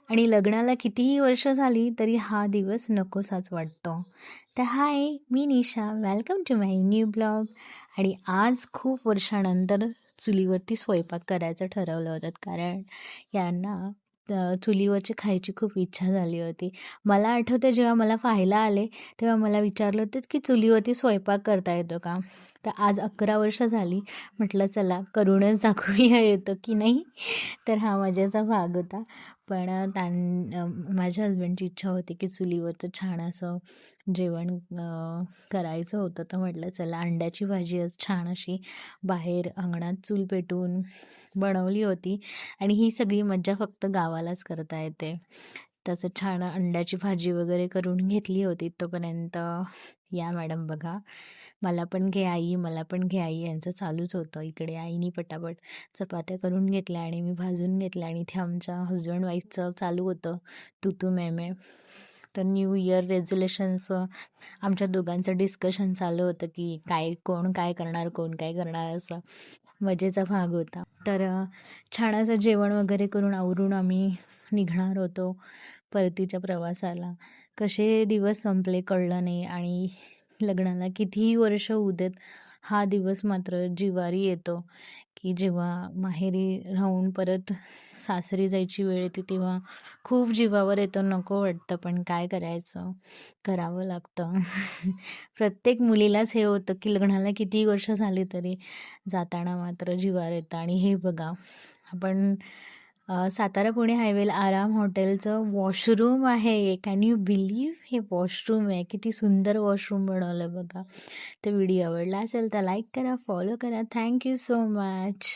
आणि लग्नाला कितीही वर्ष झाली तरी हा दिवस नकोसाच वाटतो. तर हाय, मी Nisha, welcome to my new blog. आणि आज खूप वर्षानंतर चुलीवरती स्वयंपाक करायचं ठरवलं होतं, कारण यांना चुलीवरची खायची खूप इच्छा झाली होती. मला आठवतं जेव्हा मला पाहायला आले तेव्हा मला विचारलं होतं की चुलीवरती स्वयंपाक करता येतो का. तर आज 11 वर्ष झाली, म्हटलं चला करूनच दाखवूया येतं की नाही. तर हा मजेचा भाग होता. पण माझ्या हसबंडची इच्छा होती की चुलीवरचं छान असं जेवण करायचं होतं. तर म्हटलं चला अंड्याची भाजी आज छान अशी बाहेर अंगणात चूल पेटवून बनवली होती. आणि ही सगळी मज्जा फक्त गावालाच करता येते. तसं छान अंड्याची भाजी वगैरे करून घेतली होती. तोपर्यंत या मॅडम बघा, मला पण घे आई, मला पण घे आई यांचं चालूच होतं. इकडे आईनी पटापट चपात्या करून घेतल्या आणि मी भाजून घेतल्या आणि इथे आमच्या हजबंड वाईफचं चालू होतं तू तू मैं. तर न्यू इयर रेझोल्युशनचं आमच्या दोघांचं डिस्कशन चालू होतं की कोण काय करणार, कोण काय करणार, असं मजेचा भाग होता. तर छान असं जेवण वगैरे करून आवरून आम्ही निघणार होतो परतीच्या प्रवासाला. कसे दिवस संपले कळलं नाही. आणि लग्नाला कितीही वर्ष होऊ देत, हा दिवस मात्र जिव्हारी येतो की जेव्हा माहेरी राहून परत सासरी जायची वेळ येते तेव्हा खूप जीवावर येतो, नको वाटतं, पण काय करायचं, करावं लागतं. प्रत्येक मुलीलाच हे होतं की लग्नाला कितीही वर्ष झाली तरी जाताना मात्र जिवावर येतं. आणि हे बघा, आपण सातारा पुणे हायवेला आराम हॉटेलचं वॉशरूम आहे. कॅन यू बिलीव्ह, हे वॉशरूम आहे. किती सुंदर वॉशरूम बनवलं बघा. तर व्हिडिओ आवडला असेल तर लाईक करा, फॉलो करा. Thank you so much.